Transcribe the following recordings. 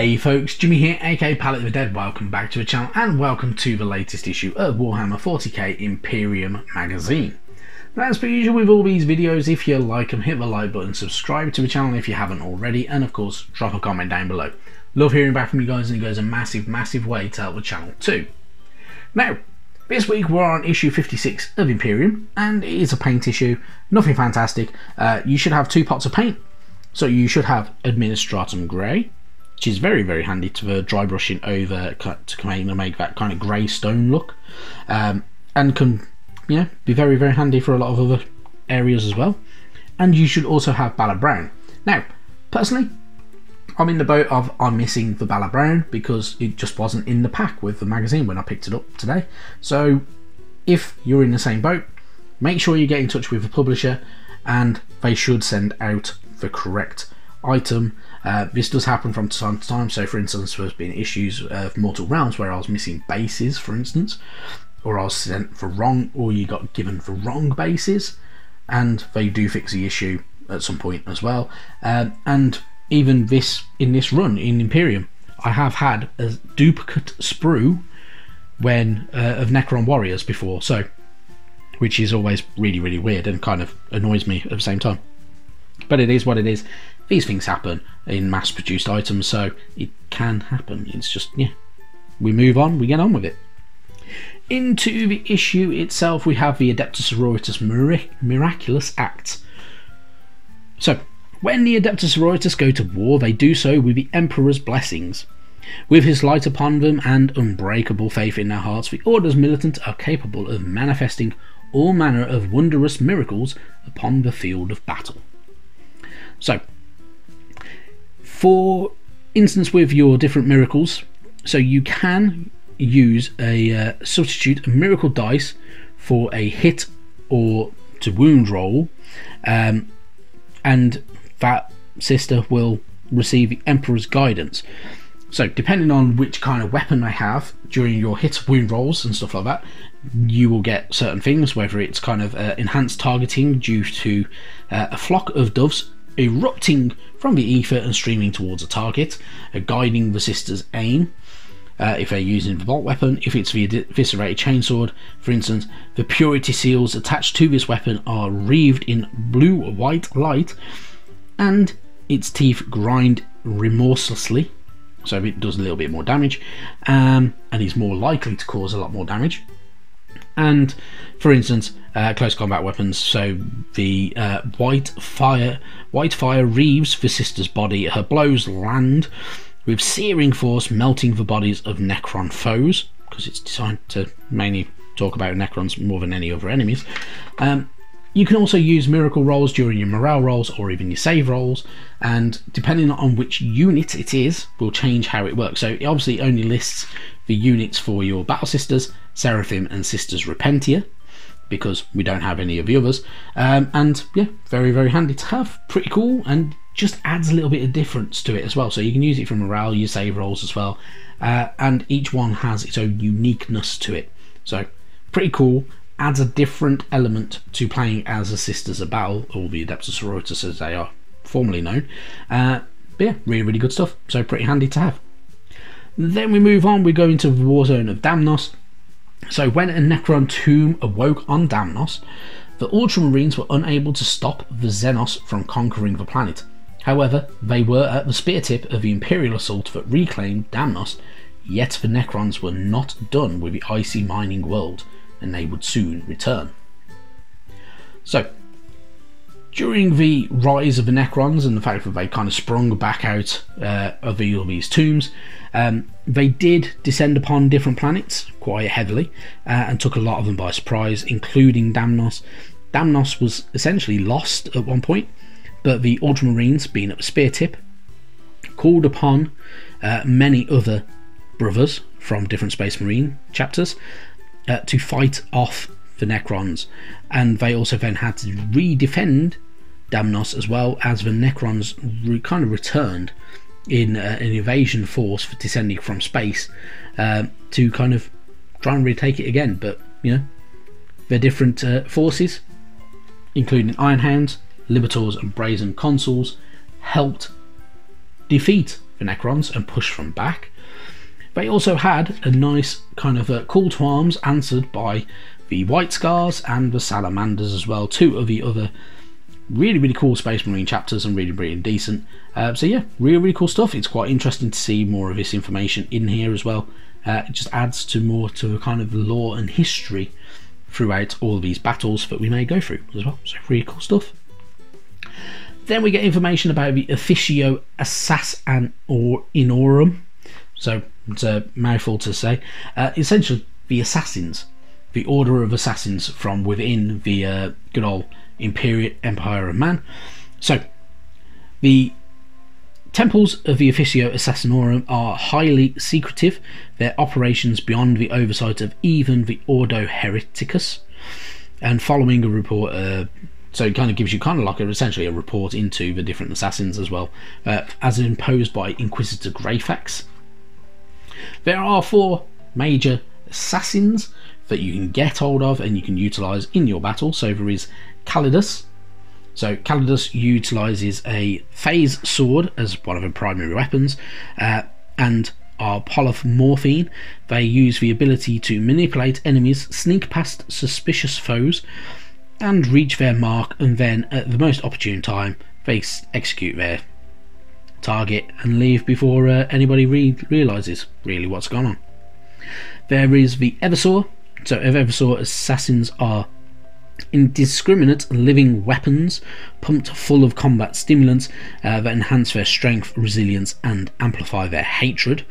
Hey folks, Jimmy here, aka Palette of the Dead. Welcome back to the channel and welcome to the latest issue of Warhammer 40k Imperium magazine. Now, as per usual with all these videos, if you like them, hit the like button, subscribe to the channel if you haven't already, and of course drop a comment down below. Love hearing back from you guys, and it goes a massive way to help the channel too. Now, this week we're on issue 56 of Imperium, and it is a paint issue, nothing fantastic. You should have 2 pots of paint, so you should have Administratum Grey, which is very handy to the dry brushing over to make that kind of grey stone look, and can be very handy for a lot of other areas as well. And you should also have Ballad Brown. Now, personally, I'm in the boat of I'm missing the Ballad Brown because it just wasn't in the pack with the magazine when I picked it up today. So if you're in the same boat, make sure you get in touch with the publisher and they should send out the correct item. This does happen from time to time. So for instance, there's been issues of Mortal Realms where I was missing bases, for instance, or I was sent for wrong, or you got given the wrong bases, and they do fix the issue at some point as well. And even in this run in Imperium, I have had a duplicate sprue of Necron Warriors before, so which is always really weird and kind of annoys me at the same time. But it is what it is. These things happen in mass-produced items, so it can happen. It's just, we move on, we get on with it. Into the issue itself, we have the Adeptus Sororitas Miraculous Acts. So, when the Adeptus Sororitas go to war, they do so with the Emperor's blessings. With his light upon them and unbreakable faith in their hearts, the Order's militant are capable of manifesting all manner of wondrous miracles upon the field of battle. So, for instance, with your different miracles, so you can use a substitute miracle dice for a hit or to wound roll, and that sister will receive the Emperor's guidance. So depending on which kind of weapon they have during your hit wound rolls and stuff like that, you will get certain things, whether it's kind of enhanced targeting due to a flock of doves erupting from the ether and streaming towards a target, guiding the sister's aim if they're using the bolt weapon. If it's the eviscerated chainsword, for instance, the purity seals attached to this weapon are wreathed in blue-white light, and its teeth grind remorselessly, so it does a little bit more damage, and is more likely to cause a lot more damage. And for instance, close combat weapons, so the white fire reaves the sister's body. Her blows land with searing force, melting the bodies of Necron foes, because it's designed to mainly talk about Necrons more than any other enemies. You can also use miracle rolls during your morale rolls or even your save rolls, and depending on which unit it is will change how it works. So it obviously only lists the units for your Battle Sisters, Seraphim and Sisters Repentia, because we don't have any of the others. And yeah, very handy to have, pretty cool, and just adds a little bit of difference to it as well. So you can use it for morale, your save rolls as well, and each one has its own uniqueness to it. So pretty cool. Adds a different element to playing as the Sisters of Battle, or the Adeptus Sororitas as they are formerly known. But yeah, really good stuff, so pretty handy to have. Then we move on, we go into the war zone of Damnos. So when a Necron tomb awoke on Damnos, the Ultramarines were unable to stop the Xenos from conquering the planet. However, they were at the spear tip of the Imperial assault that reclaimed Damnos, yet the Necrons were not done with the icy mining world, and they would soon return. So, during the rise of the Necrons and the fact that they kind of sprung back out of these tombs, they did descend upon different planets quite heavily and took a lot of them by surprise, including Damnos. Damnos was essentially lost at one point, but the Ultramarines, being at the spear tip, called upon many other brothers from different Space Marine chapters to fight off the Necrons, and they also then had to re-defend Damnos, as well as the Necrons kind of returned in an invasion force for descending from space to kind of try and retake it again. But they're different forces, including Ironhounds, Liberators and Brazen Consuls, helped defeat the Necrons and push from back. They also had a nice kind of call to arms answered by the White Scars and the Salamanders as well, two of the other really cool Space Marine chapters, and really decent. So yeah, really cool stuff. It's quite interesting to see more of this information in here as well. It just adds to more to a kind of lore and history throughout all of these battles that we may go through as well. So really cool stuff. Then we get information about the Officio Assassinorum. So it's a mouthful to say. Essentially the assassins, the order of assassins from within the good old Imperium Empire of Man. So the temples of the Officio Assassinorum are highly secretive, their operations beyond the oversight of even the Ordo Hereticus, and following a report, so it kind of gives you kind of like essentially a report into the different assassins as well, as imposed by Inquisitor Greyfax. There are 4 major assassins that you can get hold of and you can utilise in your battle. So there is Calidus. So Calidus utilises a phase sword as one of her primary weapons, and are polymorphine. They use the ability to manipulate enemies, sneak past suspicious foes, and reach their mark, and then at the most opportune time they execute their target and leave before anybody realises really what's gone on. There is the Eversaw. So Eversaw assassins are indiscriminate living weapons pumped full of combat stimulants that enhance their strength, resilience and amplify their hatred,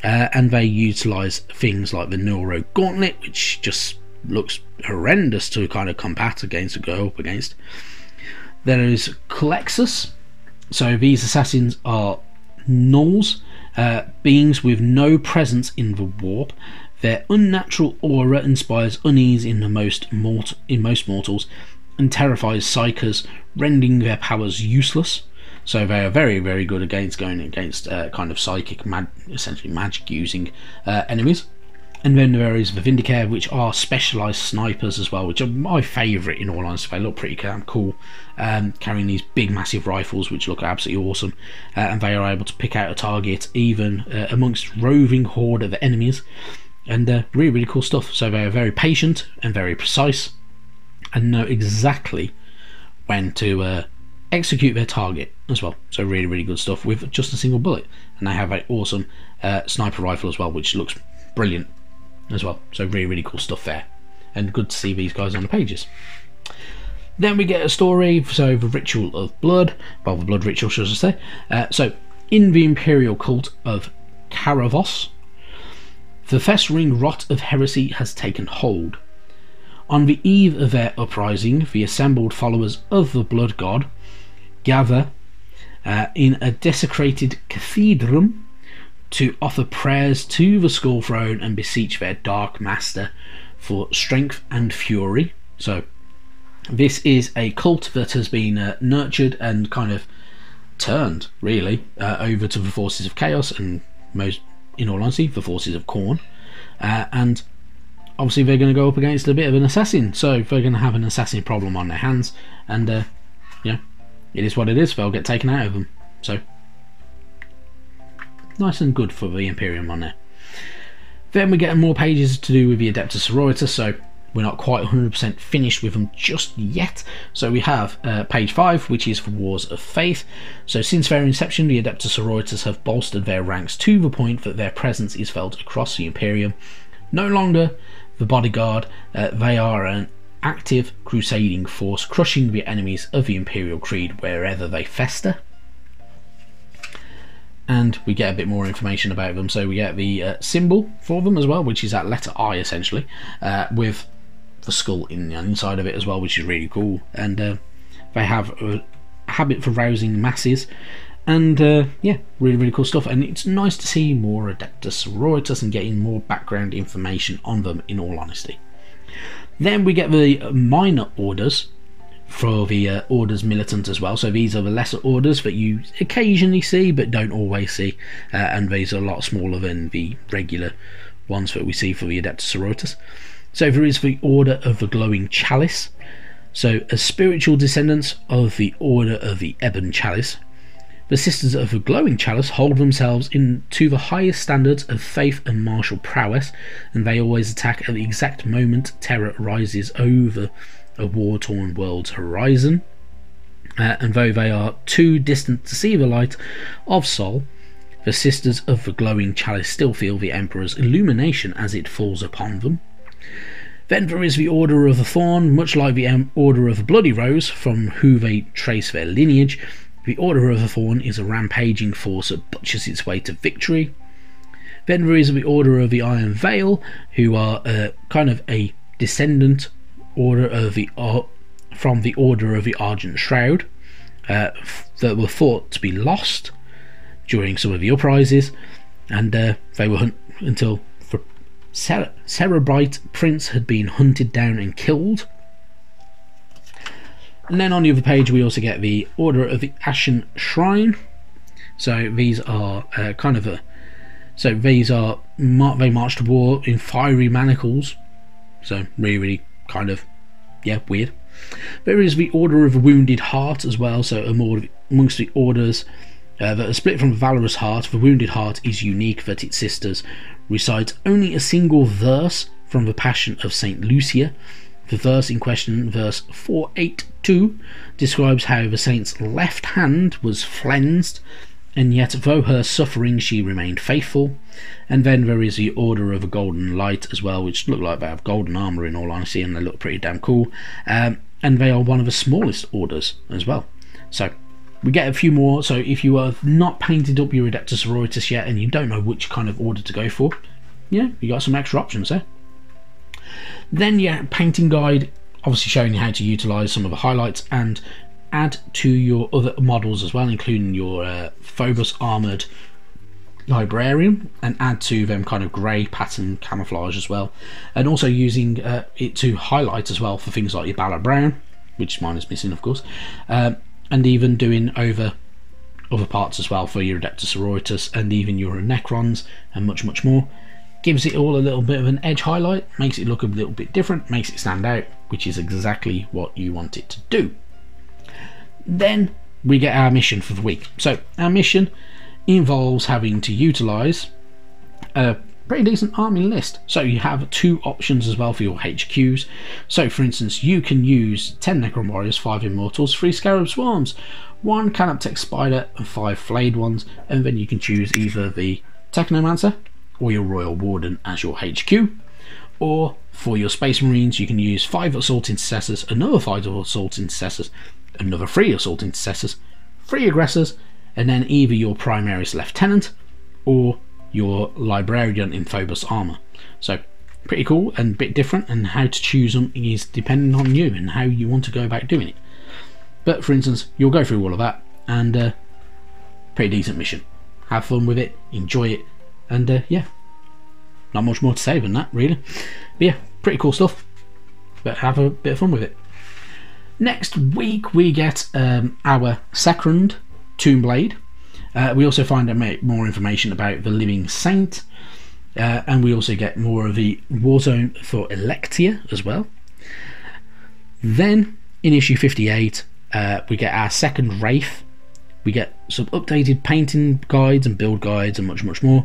and they utilise things like the Neuro Gauntlet, which just looks horrendous to kind of combat against, or go up against. There is Culexus. So these assassins are Gnolls, beings with no presence in the warp. Their unnatural aura inspires unease in most mortals and terrifies psychers, rendering their powers useless. So they are very good against going against kind of psychic, essentially magic using enemies. And then there is the Vindicator, which are specialised snipers as well, which are my favourite in all honesty. They look pretty cool, carrying these big massive rifles which look absolutely awesome, and they are able to pick out a target even amongst roving horde of enemies, and really cool stuff. So they are very patient and very precise and know exactly when to execute their target as well. So really good stuff with just a single bullet, and they have an awesome sniper rifle as well, which looks brilliant as well. So really cool stuff there, and good to see these guys on the pages. Then we get a story, so the Ritual of Blood, well, the Blood Ritual should I say. So in the Imperial cult of Caravos, the festering rot of heresy has taken hold. On the eve of their uprising, the assembled followers of the Blood God gather in a desecrated cathedrum to offer prayers to the Skull Throne and beseech their Dark Master for strength and fury. So this is a cult that has been nurtured and kind of turned really over to the forces of chaos, and most, in all honesty, the forces of Khorne, and obviously they're going to go up against a bit of an assassin, so they're going to have an assassin problem on their hands, and yeah, it is what it is. They'll get taken out of them. So nice and good for the Imperium on there. Then we get more pages to do with the Adeptus Sororitas, so we're not quite 100% finished with them just yet. So we have page 5, which is for Wars of Faith. So since their inception, the Adeptus Sororitas have bolstered their ranks to the point that their presence is felt across the Imperium. No longer the bodyguard, they are an active crusading force, crushing the enemies of the Imperial Creed wherever they fester. And we get a bit more information about them. So we get the symbol for them as well, which is that letter I essentially, with the skull inside of it as well, which is really cool. And they have a habit for rousing masses, and yeah, really cool stuff. And it's nice to see more Adeptus Sororitas and getting more background information on them, in all honesty. Then we get the minor orders for the orders militant as well. So these are the lesser orders that you occasionally see but don't always see, and these are a lot smaller than the regular ones that we see for the Adeptus Sororitas. So there is the Order of the Glowing Chalice, so as spiritual descendants of the Order of the Ebon Chalice. The Sisters of the Glowing Chalice hold themselves to the highest standards of faith and martial prowess, and they always attack at the exact moment terror rises over a war-torn world's horizon. And though they are too distant to see the light of Sol, the Sisters of the Glowing Chalice still feel the Emperor's illumination as it falls upon them. Then there is the Order of the Thorn. Much like the Order of the Bloody Rose, from who they trace their lineage, the Order of the Thorn is a rampaging force that butchers its way to victory. Then there is the Order of the Iron Veil, who are kind of a descendant order of from the Order of the Argent Shroud, that were thought to be lost during some of the uprisings, and they were until Cerebrite Prince had been hunted down and killed. And then on the other page we also get the Order of the Ashen Shrine. So these are they march to war in fiery manacles. So really kind of, yeah, weird. There is the Order of the Wounded Heart as well. So amongst the orders that are split from the Valorous Heart, the Wounded Heart is unique that its sisters recite only a single verse from the Passion of Saint Lucia. The verse in question, verse 482, describes how the saint's left hand was flensed, and yet though her suffering she remained faithful. And then there is the Order of a Golden Light as well, which look like they have golden armour in all honesty, and they look pretty damn cool. And they are one of the smallest orders as well. So we get a few more. So if you have not painted up your Adeptus Sororitas yet and you don't know which kind of order to go for, yeah, you got some extra options there. Then yeah, painting guide, obviously showing you how to utilise some of the highlights and add to your other models as well, including your Phobos armoured librarian, and add to them kind of grey pattern camouflage as well, and also using it to highlight as well for things like your Ballard Brown, which mine is missing of course, and even doing over other parts as well for your Adeptus Sororitas and even your Necrons and much more. Gives it all a little bit of an edge highlight, makes it look a little bit different, makes it stand out, which is exactly what you want it to do. Then we get our mission for the week. So our mission involves having to utilise a pretty decent army list. So you have two options as well for your HQs. So for instance, you can use 10 Necron Warriors, 5 Immortals, 3 Scarab Swarms, 1 Canoptech Spider and 5 Flayed Ones, and then you can choose either the Technomancer or your Royal Warden as your HQ. Or for your Space Marines, you can use 5 Assault Intercessors, another 5 Assault Intercessors, another 3 Assault Intercessors, 3 Aggressors, and then either your Primaris Lieutenant or your Librarian in Phobos armor. So pretty cool and a bit different, and how to choose them is depending on you and how you want to go about doing it. But for instance, you'll go through all of that, and pretty decent mission. Have fun with it, enjoy it, and yeah, not much more to say than that really. But yeah, pretty cool stuff, but have a bit of fun with it. Next week we get our second Tombblade. We also find out more information about the Living Saint, and we also get more of the Warzone for Electia as well. Then in issue 58 we get our second Wraith. We get some updated painting guides and build guides and much more.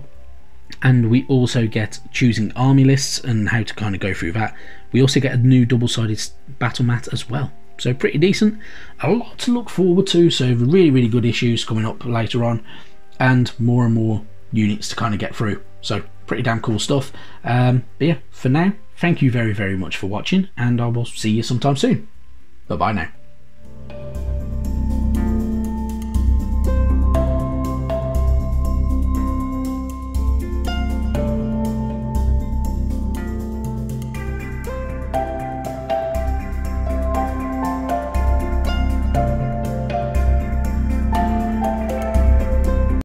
And we also get choosing army lists and how to kind of go through that. We also get a new double-sided battle mat as well. So pretty decent, a lot to look forward to. So really good issues coming up later on, and more units to kind of get through. So pretty damn cool stuff. But yeah, for now, thank you very much for watching, and I will see you sometime soon. Bye bye now.